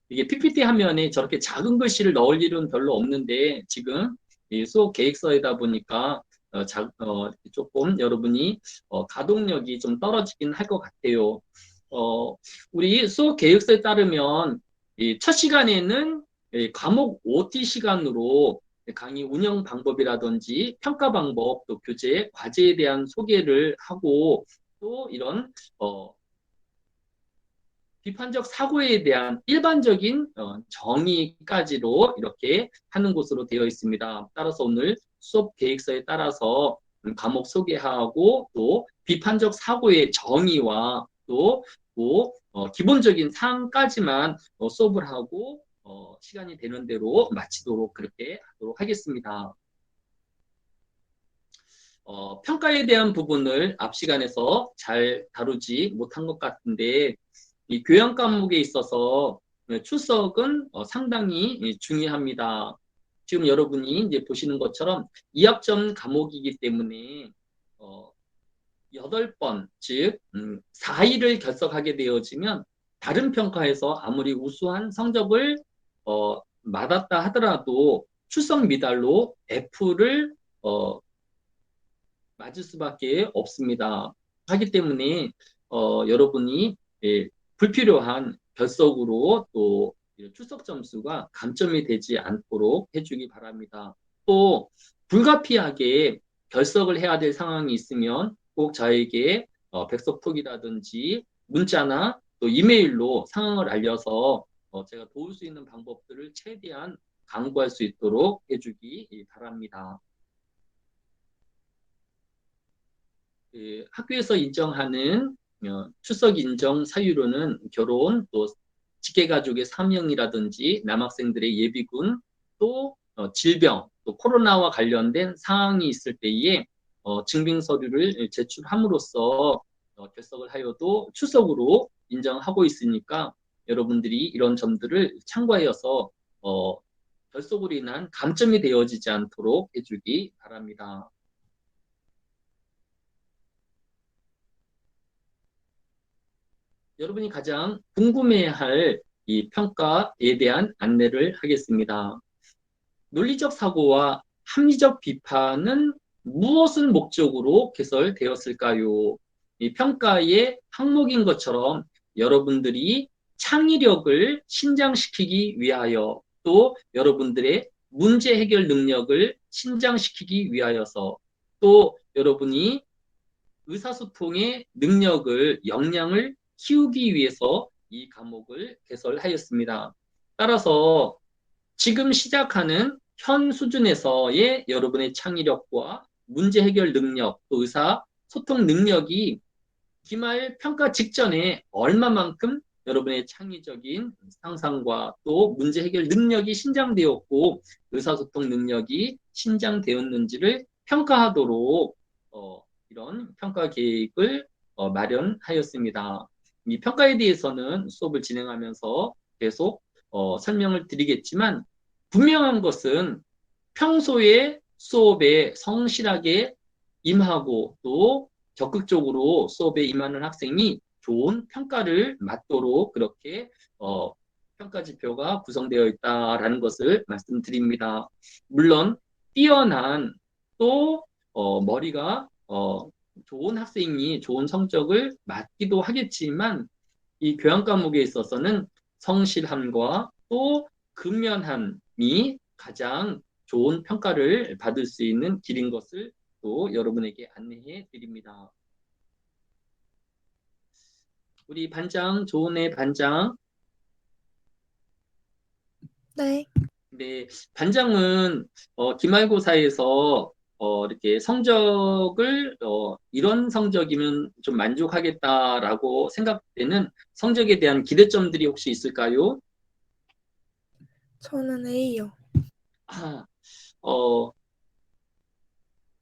이게 PPT 화면에 저렇게 작은 글씨를 넣을 일은 별로 없는데 지금 이 수업 계획서이다 보니까 조금 여러분이 가동력이 좀 떨어지긴 할 것 같아요. 어, 우리 수업 계획서에 따르면 이 첫 시간에는 이 과목 OT 시간으로 강의 운영 방법이라든지 평가 방법, 또 교재, 과제에 대한 소개를 하고 또 이런 비판적 사고에 대한 일반적인 정의까지로 이렇게 하는 곳으로 되어 있습니다. 따라서 오늘 수업 계획서에 따라서 과목 소개하고 또 비판적 사고의 정의와 또 기본적인 사항까지만 수업을 하고 시간이 되는 대로 마치도록 그렇게 하도록 하겠습니다. 평가에 대한 부분을 앞 시간에서 잘 다루지 못한 것 같은데 이 교양 과목에 있어서 출석은 상당히 중요합니다. 지금 여러분이 이제 보시는 것처럼 2학점 과목이기 때문에 8번, 즉 4일을 결석하게 되어지면 다른 평가에서 아무리 우수한 성적을 받았다 하더라도 출석 미달로 F를 맞을 수밖에 없습니다. 하기 때문에 여러분이 불필요한 결석으로 또 출석 점수가 감점이 되지 않도록 해주기 바랍니다. 또 불가피하게 결석을 해야 될 상황이 있으면 꼭 저에게 백석톡이라든지 문자나 또 이메일로 상황을 알려서 제가 도울 수 있는 방법들을 최대한 강구할 수 있도록 해주기 바랍니다. 학교에서 인정하는 출석 인정 사유로는 결혼, 또 직계가족의 사명이라든지 남학생들의 예비군, 또 질병, 또 코로나와 관련된 사항이 있을 때에 증빙 서류를 제출함으로써 결석을 하여도 출석으로 인정하고 있으니까 여러분들이 이런 점들을 참고하여서 결석으로 인한 감점이 되어지지 않도록 해주기 바랍니다. 여러분이 가장 궁금해할 이 평가에 대한 안내를 하겠습니다. 논리적 사고와 합리적 비판은 무엇을 목적으로 개설되었을까요? 이 평가의 항목인 것처럼 여러분들이 창의력을 신장시키기 위하여 또 여러분들의 문제 해결 능력을 신장시키기 위하여서 또 여러분이 의사소통의 능력을, 역량을 키우기 위해서 이 과목을 개설하였습니다. 따라서 지금 시작하는 현 수준에서의 여러분의 창의력과 문제 해결 능력, 또 의사 소통 능력이 기말 평가 직전에 얼마만큼 여러분의 창의적인 상상과 또 문제 해결 능력이 신장되었고 의사소통 능력이 신장되었는지를 평가하도록 이런 평가 계획을 마련하였습니다. 이 평가에 대해서는 수업을 진행하면서 계속 설명을 드리겠지만 분명한 것은 평소에 수업에 성실하게 임하고 또 적극적으로 수업에 임하는 학생이 좋은 평가를 받도록 그렇게 평가 지표가 구성되어 있다라는 것을 말씀드립니다. 물론 뛰어난 또 머리가 좋은 학생이 좋은 성적을 맞기도 하겠지만 이 교양 과목에 있어서는 성실함과 또 근면함이 가장 좋은 평가를 받을 수 있는 길인 것을 또 여러분에게 안내해 드립니다. 우리 반장, 조은혜 반장. 네. 네, 반장은 기말고사에서 이렇게 성적을 이런 성적이면 좀 만족하겠다라고 생각되는 성적에 대한 기대점들이 혹시 있을까요? 저는 A요. 아, 어,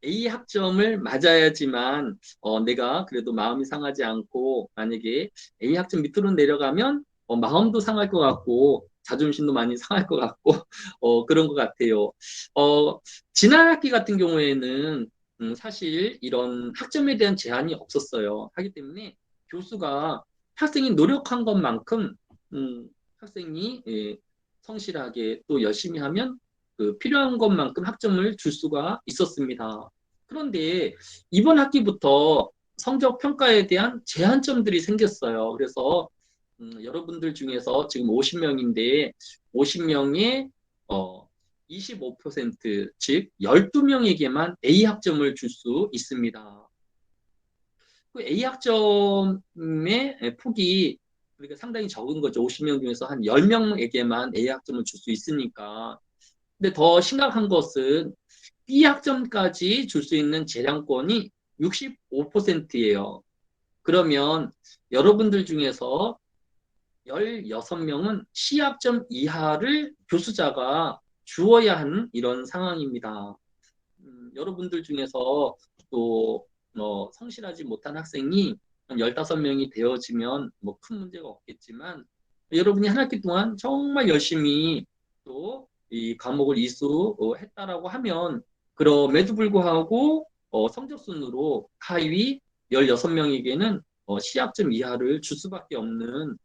A 학점을 맞아야지만 내가 그래도 마음이 상하지 않고 만약에 A 학점 밑으로 내려가면 마음도 상할 것 같고 자존심도 많이 상할 것 같고 그런 것 같아요. 어, 지난 학기 같은 경우에는 사실 이런 학점에 대한 제한이 없었어요. 하기 때문에 교수가 학생이 노력한 것만큼 음, 학생이 성실하게 또 열심히 하면 그 필요한 것만큼 학점을 줄 수가 있었습니다. 그런데 이번 학기부터 성적 평가에 대한 제한점들이 생겼어요. 그래서 여러분들 중에서 지금 50명인데 50명의 25%, 즉 12명에게만 A 학점을 줄 수 있습니다. 그 A 학점의 폭이 그러니까 상당히 적은 거죠. 50명 중에서 한 10명에게만 A 학점을 줄 수 있으니까. 근데 더 심각한 것은 B 학점까지 줄 수 있는 재량권이 65%예요. 그러면 여러분들 중에서 16명은 C 학점 이하를 교수자가 주어야 하는 이런 상황입니다. 여러분들 중에서 또 성실하지 못한 학생이 한 15명이 되어지면 뭐 큰 문제가 없겠지만 여러분이 한 학기 동안 정말 열심히 또 이 과목을 이수했다라고 하면 그럼에도 불구하고 성적 순으로 하위 16명에게는 C학점 이하를 줄 수밖에 없는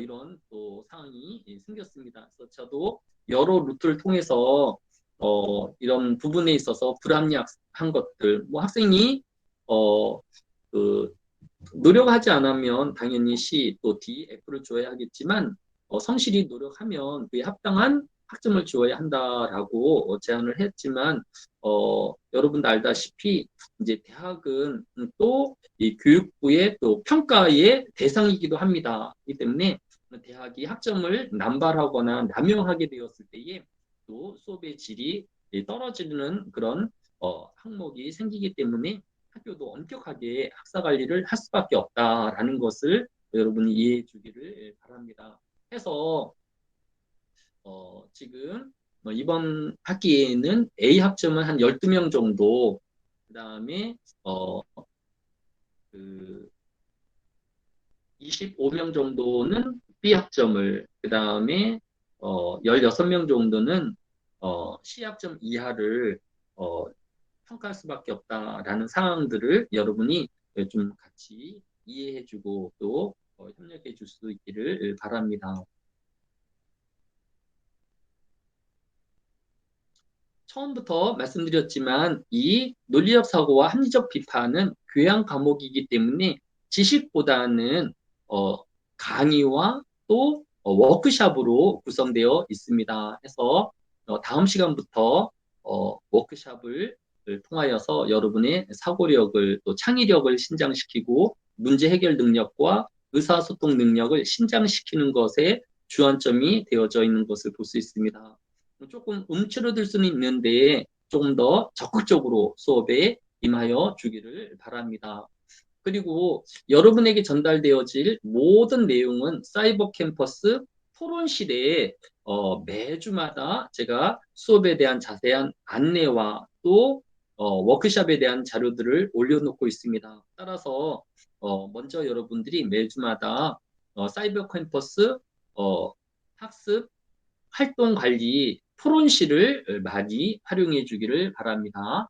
이런 또 상황이 생겼습니다. 그래서 저도 여러 루트를 통해서 이런 부분에 있어서 불합리한 것들, 뭐 학생이 어, 그 노력하지 않으면 당연히 C 또 D, F를 줘야 하겠지만 성실히 노력하면 그에 합당한 학점을 주어야 한다라고 제안을 했지만 여러분도 알다시피 이제 대학은 또 이 교육부의 또 평가의 대상이기도 합니다. 그렇기 때문에 대학이 학점을 남발하거나 남용하게 되었을 때에 또 수업의 질이 떨어지는 그런 항목이 생기기 때문에 학교도 엄격하게 학사 관리를 할 수밖에 없다라는 것을 여러분이 이해해 주기를 바랍니다. 해서 지금 이번 학기에는 A 학점은 한 12명 정도, 그다음에 그 25명 정도는 B 학점을, 그다음에 16명 정도는 C 학점 이하를 평가할 수밖에 없다라는 상황들을 여러분이 좀 같이 이해해주고 또 협력해 줄 수 있기를 바랍니다. 처음부터 말씀드렸지만 이 논리적 사고와 합리적 비판은 교양 과목이기 때문에 지식보다는 강의와 또 워크샵으로 구성되어 있습니다. 해서 다음 시간부터 워크샵을 통하여서 여러분의 사고력을 또 창의력을 신장시키고 문제 해결 능력과 의사소통 능력을 신장시키는 것에 주안점이 되어져 있는 것을 볼 수 있습니다. 조금 움츠러들 수는 있는데 조금 더 적극적으로 수업에 임하여 주기를 바랍니다. 그리고 여러분에게 전달되어질 모든 내용은 사이버 캠퍼스 토론실에 매주마다 제가 수업에 대한 자세한 안내와 또 워크샵에 대한 자료들을 올려놓고 있습니다. 따라서 먼저 여러분들이 매주마다 사이버 캠퍼스 학습 활동 관리 토론실을 많이 활용해 주기를 바랍니다.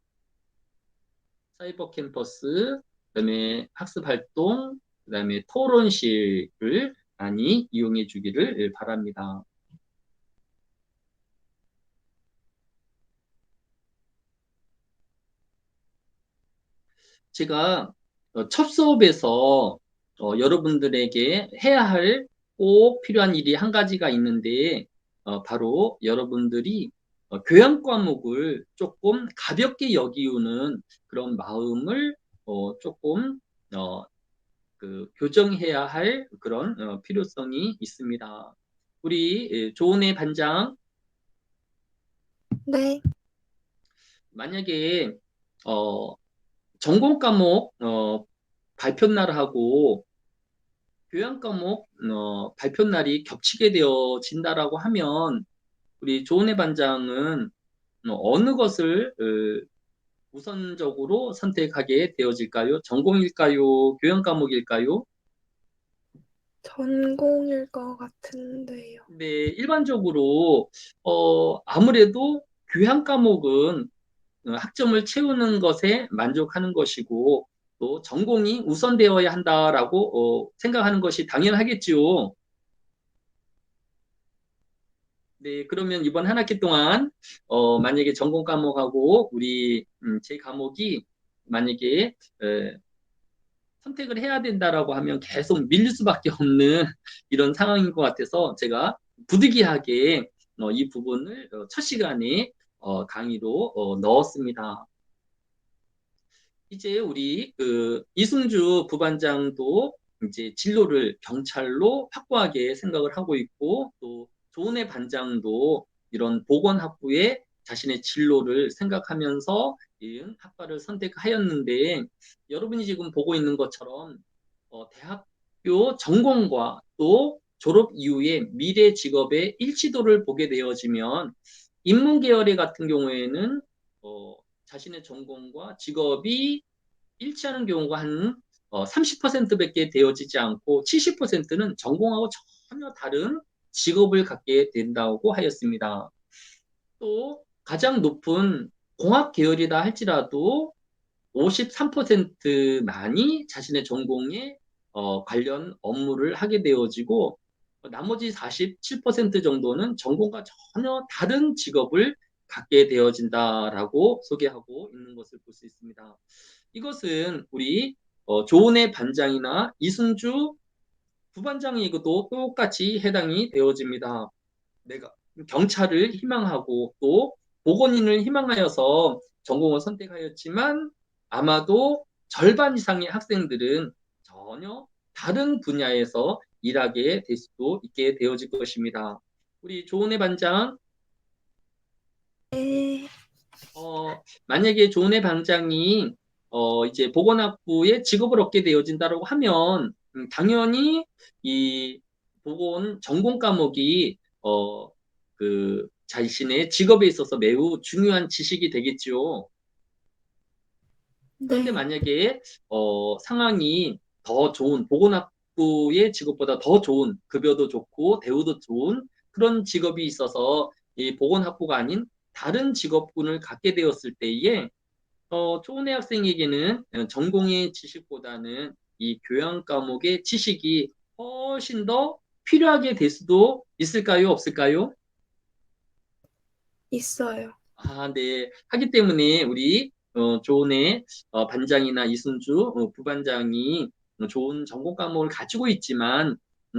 사이버 캠퍼스, 그다음에 학습 활동, 그다음에 토론실을 많이 이용해 주기를 바랍니다. 제가 첫 수업에서 여러분들에게 해야 할 꼭 필요한 일이 한 가지가 있는데 바로 여러분들이 교양 과목을 조금 가볍게 여기우는 그런 마음을 조금 교정해야 할 그런 필요성이 있습니다. 우리 조은혜 반장, 네, 만약에 전공 과목 발표 날하고 교양 과목 발표 날이 겹치게 되어진다라고 하면 우리 조은혜 반장은 어느 것을 우선적으로 선택하게 되어질까요? 전공일까요? 교양 과목일까요? 전공일 것 같은데요. 네, 일반적으로 아무래도 교양 과목은 학점을 채우는 것에 만족하는 것이고 또 전공이 우선되어야 한다라고 생각하는 것이 당연하겠지요. 네, 그러면 이번 한 학기 동안 만약에 전공 과목하고 우리 제 과목이 만약에 선택을 해야 된다라고 하면 계속 밀릴 수밖에 없는 이런 상황인 것 같아서 제가 부득이하게 이 부분을 첫 시간에 강의로 넣었습니다. 이제 우리 그 이승주 부반장도 이제 진로를 경찰로 확고하게 생각을 하고 있고 또 조은혜 반장도 이런 보건학부에 자신의 진로를 생각하면서 이 학과를 선택하였는데 여러분이 지금 보고 있는 것처럼 대학교 전공과 또 졸업 이후에 미래 직업의 일치도를 보게 되어지면 인문계열의 같은 경우에는 어, 자신의 전공과 직업이 일치하는 경우가 한 30%밖에 되어지지 않고 70%는 전공하고 전혀 다른 직업을 갖게 된다고 하였습니다. 또 가장 높은 공학 계열이다 할지라도 53%만이 자신의 전공에 관련 업무를 하게 되어지고 나머지 47% 정도는 전공과 전혀 다른 직업을 갖게 되어진다라고 소개하고 있는 것을 볼 수 있습니다. 이것은 우리 조은혜 반장이나 이승주 부반장에게도 똑같이 해당이 되어집니다. 내가 경찰을 희망하고 또 보건인을 희망하여서 전공을 선택하였지만 아마도 절반 이상의 학생들은 전혀 다른 분야에서 일하게 될 수도 있게 되어질 것입니다. 우리 조은혜 반장, 네. 만약에 조은혜 반장이 이제 보건학부에 직업을 얻게 되어진다고 하면 당연히 이 보건 전공 과목이 그 자신의 직업에 있어서 매우 중요한 지식이 되겠죠. 그런데 네. 만약에 상황이 더 좋은 보건학부의 직업보다 더 좋은 급여도 좋고 대우도 좋은 그런 직업이 있어서 이 보건학부가 아닌 다른 직업군을 갖게 되었을 때에 초은혜 학생에게는 전공의 지식보다는 이 교양 과목의 지식이 훨씬 더 필요하게 될 수도 있을까요? 없을까요? 있어요. 아, 네. 하기 때문에 우리 조은혜 반장이나 이순주 부반장이 좋은 전공 과목을 가지고 있지만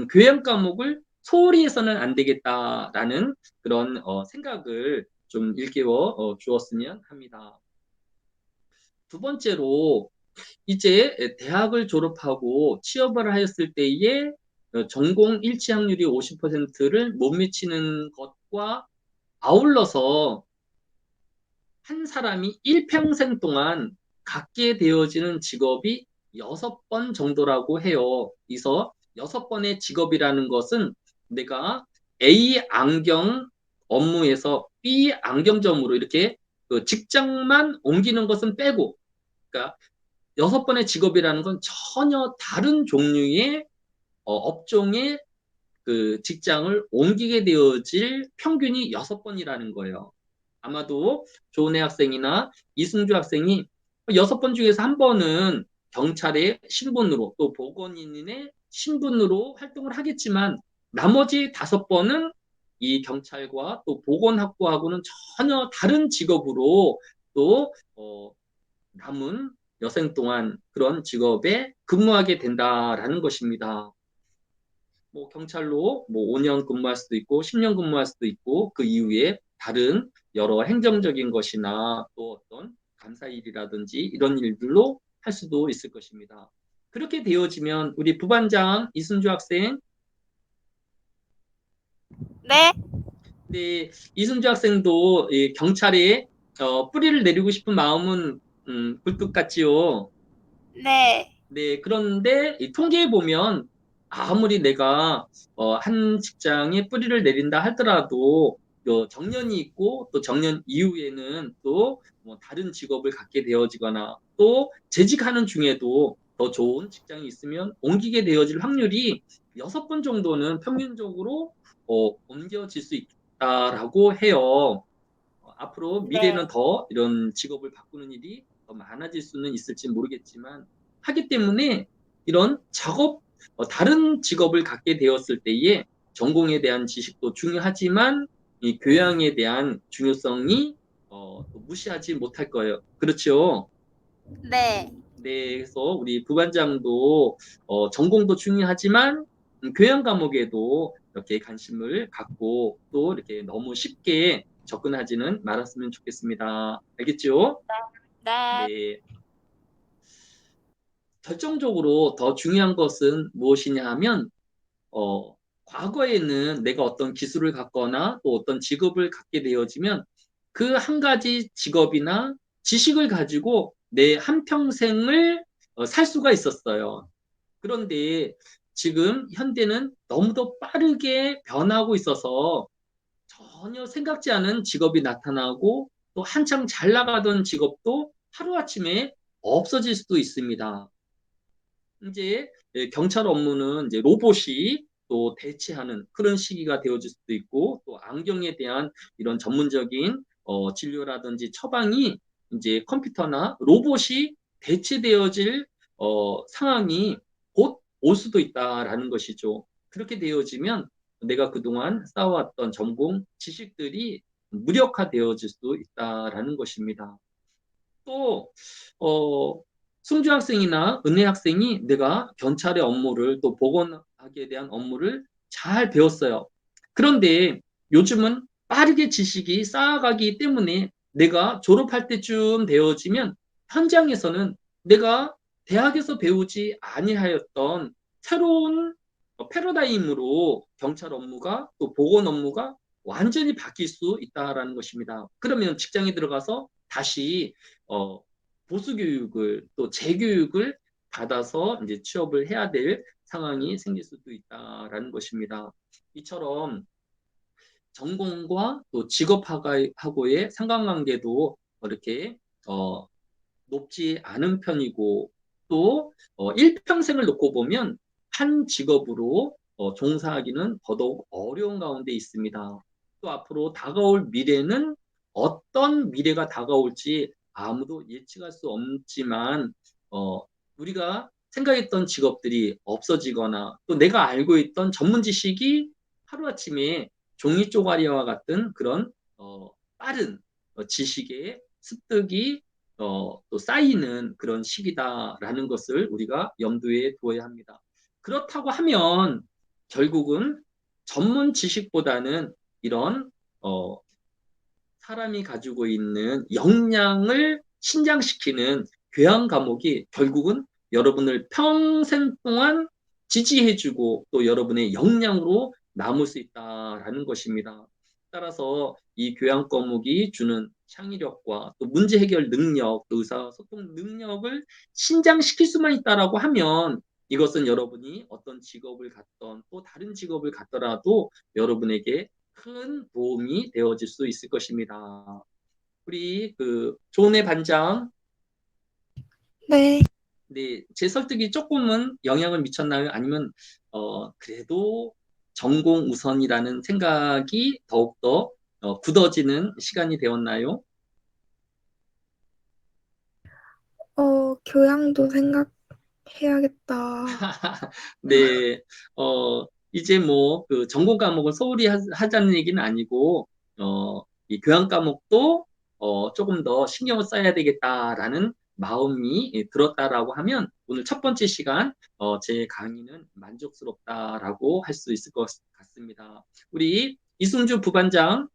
교양 과목을 소홀히 해서는 안 되겠다라는 그런 생각을 좀 일깨워 주었으면 합니다. 두 번째로 이제 대학을 졸업하고 취업을 하였을 때에 전공 일치 확률이 50%를 못 미치는 것과 아울러서 한 사람이 일평생 동안 갖게 되어지는 직업이 6번 정도라고 해요. 그래서 6번의 직업이라는 것은 내가 A 안경 업무에서 B 안경점으로 이렇게 그 직장만 옮기는 것은 빼고, 그러니까 6번의 직업이라는 건 전혀 다른 종류의 업종의 그 직장을 옮기게 되어질 평균이 6번이라는 거예요. 아마도 조은혜 학생이나 이승주 학생이 6번 중에서 한 번은 경찰의 신분으로 또 보건인의 신분으로 활동을 하겠지만 나머지 5번은 이 경찰과 또 보건학부하고는 전혀 다른 직업으로 또 남은 여생 동안 그런 직업에 근무하게 된다라는 것입니다. 뭐 경찰로 뭐 5년 근무할 수도 있고 10년 근무할 수도 있고 그 이후에 다른 여러 행정적인 것이나 또 어떤 감사 일이라든지 이런 일들로 할 수도 있을 것입니다. 그렇게 되어지면 우리 부반장 이순주 학생, 네, 네, 이순주 학생도 이 경찰에 뿌리를 내리고 싶은 마음은 굴뚝 같지요. 네, 네, 그런데 이 통계에 보면 아무리 내가 한 직장에 뿌리를 내린다 하더라도 또 정년이 있고 또 정년 이후에는 또뭐 다른 직업을 갖게 되어지거나 또 재직하는 중에도 더 좋은 직장이 있으면 옮기게 되어질 확률이 6번 정도는 평균적으로 옮겨질 수 있다라고 해요. 앞으로 미래는 네, 더 이런 직업을 바꾸는 일이 더 많아질 수는 있을지 모르겠지만 하기 때문에 이런 다른 직업을 갖게 되었을 때에 전공에 대한 지식도 중요하지만 이 교양에 대한 중요성이 또 무시하지 못할 거예요. 그렇죠? 네. 네, 그래서 우리 부반장도 전공도 중요하지만 교양 과목에도 이렇게 관심을 갖고 또 이렇게 너무 쉽게 접근하지는 말았으면 좋겠습니다. 알겠죠? 네. 네. 결정적으로 더 중요한 것은 무엇이냐 하면 과거에는 내가 어떤 기술을 갖거나 또 어떤 직업을 갖게 되어지면 그 한 가지 직업이나 지식을 가지고 내 한평생을 살 수가 있었어요. 그런데 지금 현대는 너무도 빠르게 변하고 있어서 전혀 생각지 않은 직업이 나타나고 또 한창 잘 나가던 직업도 하루아침에 없어질 수도 있습니다. 이제 경찰 업무는 이제 로봇이 또 대체하는 그런 시기가 되어질 수도 있고 또 안경에 대한 이런 전문적인 진료라든지 처방이 이제 컴퓨터나 로봇이 대체되어질 상황이 곧 올 수도 있다라는 것이죠. 그렇게 되어지면 내가 그동안 쌓아왔던 전공 지식들이 무력화되어질 수도 있다라는 것입니다. 또 어, 승주 학생이나 은혜 학생이 내가 경찰의 업무를 또 보건학에 대한 업무를 잘 배웠어요. 그런데 요즘은 빠르게 지식이 쌓아가기 때문에 내가 졸업할 때쯤 되어지면 현장에서는 내가 대학에서 배우지 아니하였던 새로운 패러다임으로 경찰 업무가 또 보건 업무가 완전히 바뀔 수 있다라는 것입니다. 그러면 직장에 들어가서 다시 어, 보수 교육을 또 재교육을 받아서 이제 취업을 해야 될 상황이 생길 수도 있다라는 것입니다. 이처럼 전공과 또 직업하고의 상관관계도 이렇게 어, 높지 않은 편이고 또 일평생을 놓고 보면 한 직업으로 종사하기는 더더욱 어려운 가운데 있습니다. 또 앞으로 다가올 미래는 어떤 미래가 다가올지 아무도 예측할 수 없지만 어, 우리가 생각했던 직업들이 없어지거나 또 내가 알고 있던 전문 지식이 하루아침에 종이 쪼가리와 같은 그런 빠른 지식의 습득이 또 쌓이는 그런 시기다라는 것을 우리가 염두에 두어야 합니다. 그렇다고 하면 결국은 전문 지식보다는 이런 어, 사람이 가지고 있는 역량을 신장시키는 교양 과목이 결국은 여러분을 평생 동안 지지해주고 또 여러분의 역량으로 남을 수 있다라는 것입니다. 따라서 이 교양 과목이 주는 창의력과 또 문제 해결 능력, 또 의사소통 능력을 신장시킬 수만 있다라고 하면 이것은 여러분이 어떤 직업을 갖던 또 다른 직업을 갖더라도 여러분에게 큰 도움이 되어질 수 있을 것입니다. 우리 그 조은혜 반장, 네. 네, 제 설득이 조금은 영향을 미쳤나요? 아니면 그래도 전공 우선이라는 생각이 더욱더 굳어지는 시간이 되었나요? 교양도 생각해야겠다. 네, 이제 뭐, 그 전공 과목을 소홀히 하자는 얘기는 아니고, 이 교양 과목도, 조금 더 신경을 써야 되겠다라는 마음이 들었다라고 하면, 오늘 첫 번째 시간, 제 강의는 만족스럽다라고 할 수 있을 것 같습니다. 우리 이순주 부반장,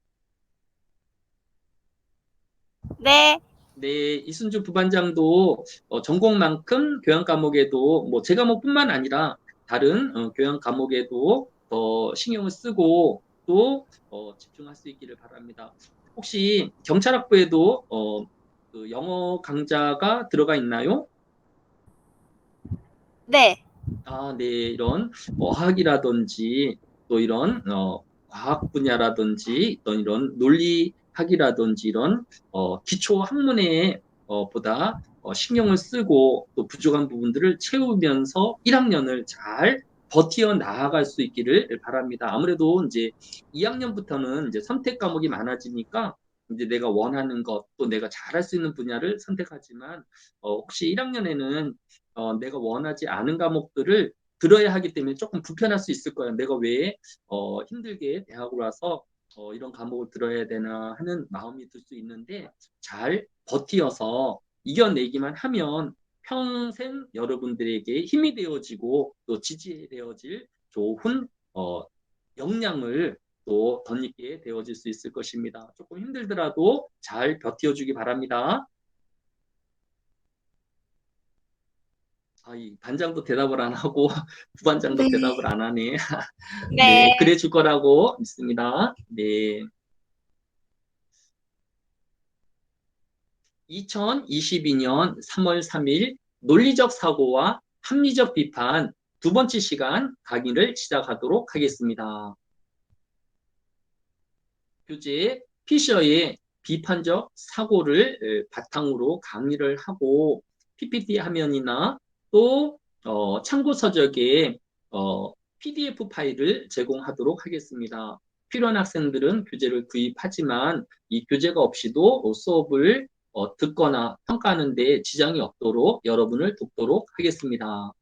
네. 네, 이순주 부반장도 전공만큼 교양 과목에도 뭐 제 과목뿐만 아니라 다른 교양 과목에도 더 신경을 쓰고 또 집중할 수 있기를 바랍니다. 혹시 경찰학부에도 그 영어 강좌가 들어가 있나요? 네. 아, 네, 이런 어학이라든지 또 이런 과학 분야라든지 또 이런 논리학이라든지 이런 기초 학문에 보다 신경을 쓰고 또 부족한 부분들을 채우면서 1학년을 잘 버티어 나아갈 수 있기를 바랍니다. 아무래도 이제 2학년부터는 이제 선택 과목이 많아지니까 이제 내가 원하는 것, 또 내가 잘할 수 있는 분야를 선택하지만 혹시 1학년에는 내가 원하지 않은 과목들을 들어야 하기 때문에 조금 불편할 수 있을 거야. 내가 왜 힘들게 대학을 와서 이런 과목을 들어야 되나 하는 마음이 들 수 있는데 잘 버티어서 이겨내기만 하면 평생 여러분들에게 힘이 되어지고 또 지지되어질 좋은 역량을 또 덧입게 되어질 수 있을 것입니다. 조금 힘들더라도 잘 버텨주기 바랍니다. 이 반장도 대답을 안 하고 부반장도 네. 대답을 안 하네. 네, 네. 그래 줄 거라고 믿습니다. 네. 2022년 3월 3일 논리적 사고와 합리적 비판 두 번째 시간 강의를 시작하도록 하겠습니다. 교재 피셔의 비판적 사고를 바탕으로 강의를 하고 PPT 화면이나 또 참고 서적에 PDF 파일을 제공하도록 하겠습니다. 필요한 학생들은 교재를 구입하지만 이 교재가 없이도 수업을 듣거나 평가하는 데 지장이 없도록 여러분을 돕도록 하겠습니다.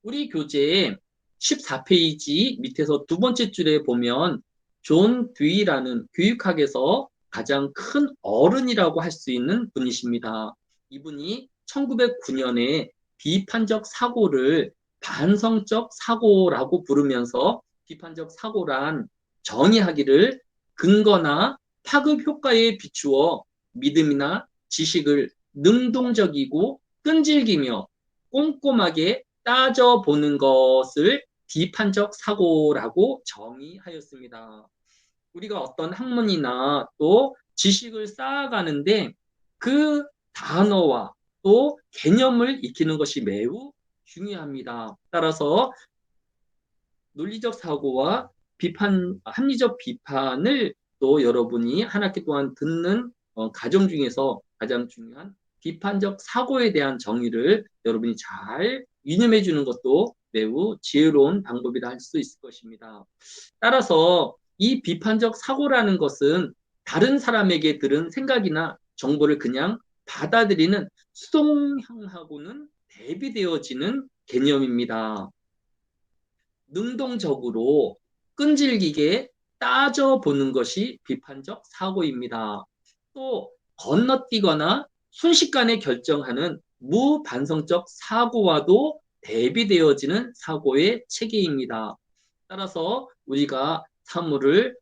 우리 교재의 14페이지 밑에서 두 번째 줄에 보면 존 듀이라는 교육학에서 가장 큰 어른이라고 할 수 있는 분이십니다. 이분이 1909년에 비판적 사고를 반성적 사고라고 부르면서 비판적 사고란 정의하기를 근거나 파급 효과에 비추어 믿음이나 지식을 능동적이고 끈질기며 꼼꼼하게 따져보는 것을 비판적 사고라고 정의하였습니다. 우리가 어떤 학문이나 또 지식을 쌓아가는데 그 단어와 또 개념을 익히는 것이 매우 중요합니다. 따라서 논리적 사고와 합리적 비판을 또 여러분이 한 학기 동안 듣는 과정 중에서 가장 중요한 비판적 사고에 대한 정의를 여러분이 잘 이념해 주는 것도 매우 지혜로운 방법이라 할 수 있을 것입니다. 따라서 이 비판적 사고라는 것은 다른 사람에게 들은 생각이나 정보를 그냥 받아들이는 수동형하고는 대비되어지는 개념입니다. 능동적으로 끈질기게 따져보는 것이 비판적 사고입니다. 또 건너뛰거나 순식간에 결정하는 무반성적 사고와도 대비되어지는 사고의 체계입니다. 따라서 우리가 사물을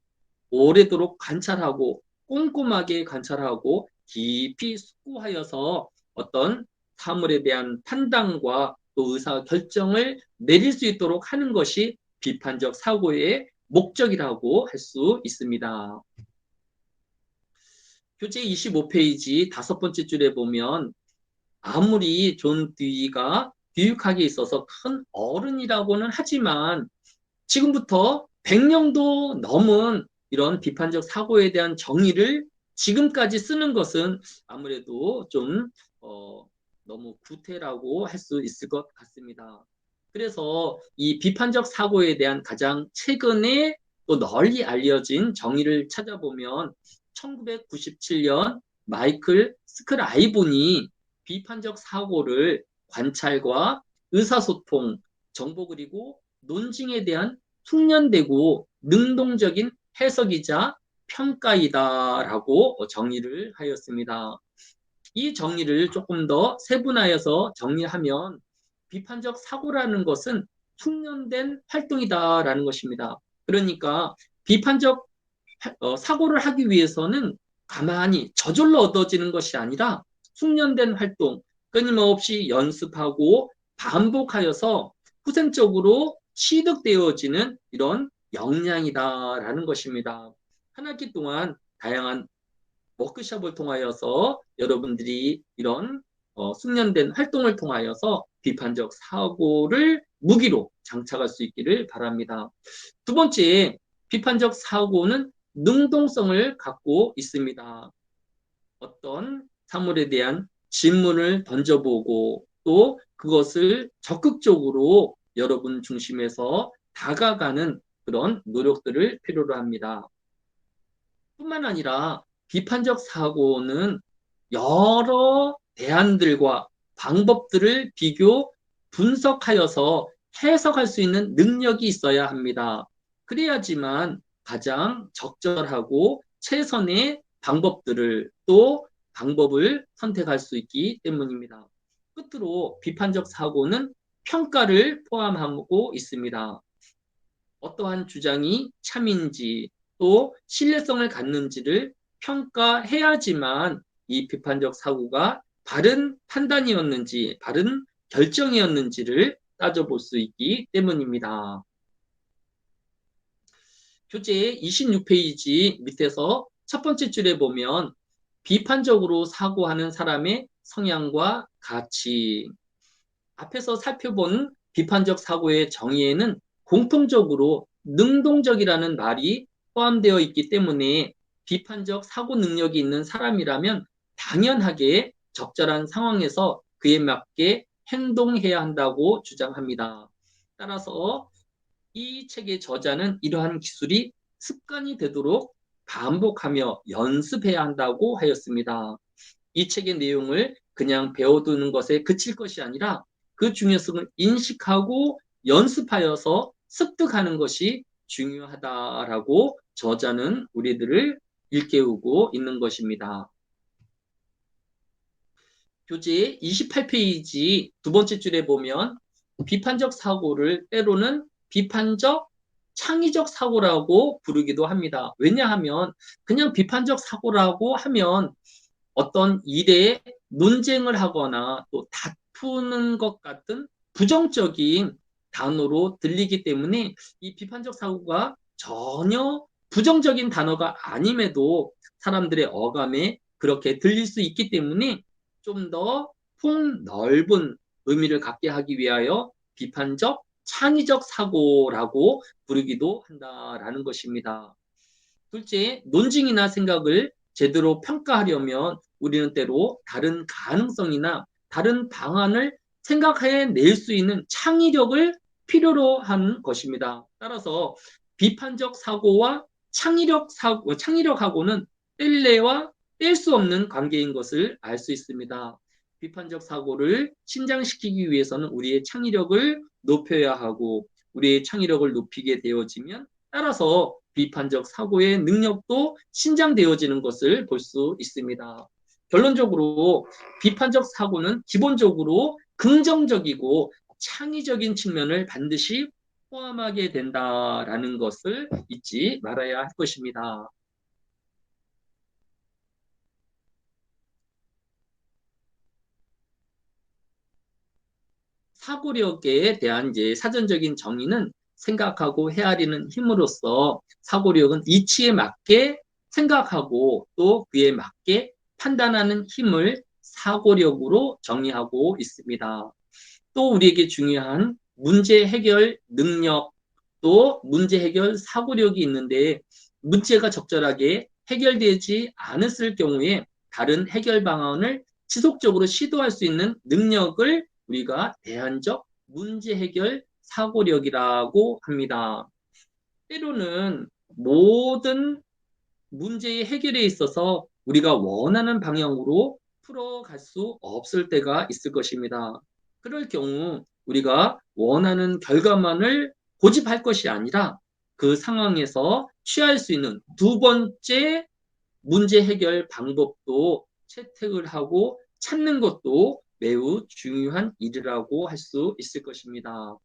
오래도록 관찰하고 꼼꼼하게 관찰하고 깊이 숙고하여서 어떤 사물에 대한 판단과 또 의사 결정을 내릴 수 있도록 하는 것이 비판적 사고의 목적이라고 할 수 있습니다. 교재 25페이지 다섯 번째 줄에 보면 아무리 존 듀이가 교육학에 있어서 큰 어른이라고는 하지만 지금부터 100년도 넘은 이런 비판적 사고에 대한 정의를 지금까지 쓰는 것은 아무래도 좀 너무 구태라고 할 수 있을 것 같습니다. 그래서 이 비판적 사고에 대한 가장 최근에 또 널리 알려진 정의를 찾아보면 1997년 마이클 스크라이본이 비판적 사고를 관찰과 의사소통, 정보 그리고 논증에 대한 숙련되고 능동적인 해석이자 평가이다라고 정의를 하였습니다. 이 정의를 조금 더 세분화해서 정리하면 비판적 사고라는 것은 숙련된 활동이다라는 것입니다. 그러니까 비판적 사고를 하기 위해서는 가만히 저절로 얻어지는 것이 아니라 숙련된 활동, 끊임없이 연습하고 반복하여서 후생적으로 취득되어지는 이런 역량이다라는 것입니다. 한 학기 동안 다양한 워크숍을 통하여서 여러분들이 이런 숙련된 활동을 통하여서 비판적 사고를 무기로 장착할 수 있기를 바랍니다. 두 번째, 비판적 사고는 능동성을 갖고 있습니다. 어떤 사물에 대한 질문을 던져보고 또 그것을 적극적으로 여러분 중심에서 다가가는 그런 노력들을 필요로 합니다. 뿐만 아니라 비판적 사고는 여러 대안들과 방법들을 비교 분석하여서 해석할 수 있는 능력이 있어야 합니다. 그래야지만 가장 적절하고 최선의 방법을 선택할 수 있기 때문입니다. 끝으로 비판적 사고는 평가를 포함하고 있습니다. 어떠한 주장이 참인지 또 신뢰성을 갖는지를 평가해야지만 이 비판적 사고가 바른 판단이었는지, 바른 결정이었는지를 따져볼 수 있기 때문입니다. 교재 26페이지 밑에서 첫 번째 줄에 보면 비판적으로 사고하는 사람의 성향과 가치. 앞에서 살펴본 비판적 사고의 정의에는 공통적으로 능동적이라는 말이 포함되어 있기 때문에 비판적 사고 능력이 있는 사람이라면 당연하게 적절한 상황에서 그에 맞게 행동해야 한다고 주장합니다. 따라서 이 책의 저자는 이러한 기술이 습관이 되도록 반복하며 연습해야 한다고 하였습니다. 이 책의 내용을 그냥 배워두는 것에 그칠 것이 아니라 그 중요성을 인식하고 연습하여서 습득하는 것이 중요하다라고 저자는 우리들을 일깨우고 있는 것입니다. 교재 28페이지 두 번째 줄에 보면 비판적 사고를 때로는 비판적 창의적 사고라고 부르기도 합니다. 왜냐하면 그냥 비판적 사고라고 하면 어떤 일에 논쟁을 하거나 또 다투는 것 같은 부정적인 단어로 들리기 때문에 이 비판적 사고가 전혀 부정적인 단어가 아님에도 사람들의 어감에 그렇게 들릴 수 있기 때문에 좀 더 폭넓은 의미를 갖게 하기 위하여 비판적 창의적 사고라고 부르기도 한다라는 것입니다. 둘째, 논증이나 생각을 제대로 평가하려면 우리는 때로 다른 가능성이나 다른 방안을 생각해낼 수 있는 창의력을 필요로 하는 것입니다. 따라서 비판적 사고와 창의력하고는 뗄래와 뗄 수 없는 관계인 것을 알 수 있습니다. 비판적 사고를 신장시키기 위해서는 우리의 창의력을 높여야 하고 우리의 창의력을 높이게 되어지면 따라서 비판적 사고의 능력도 신장되어지는 것을 볼 수 있습니다. 결론적으로 비판적 사고는 기본적으로 긍정적이고 창의적인 측면을 반드시 포함하게 된다라는 것을 잊지 말아야 할 것입니다. 사고력에 대한 이제 사전적인 정의는 생각하고 헤아리는 힘으로써 사고력은 이치에 맞게 생각하고 또 그에 맞게 판단하는 힘을 사고력으로 정의하고 있습니다. 또 우리에게 중요한 문제 해결 능력 또 문제 해결 사고력이 있는데 문제가 적절하게 해결되지 않았을 경우에 다른 해결 방안을 지속적으로 시도할 수 있는 능력을 우리가 대안적 문제 해결 사고력이라고 합니다. 때로는 모든 문제의 해결에 있어서 우리가 원하는 방향으로 풀어갈 수 없을 때가 있을 것입니다. 그럴 경우 우리가 원하는 결과만을 고집할 것이 아니라 그 상황에서 취할 수 있는 두 번째 문제 해결 방법도 채택을 하고 찾는 것도 매우 중요한 일이라고 할 수 있을 것입니다.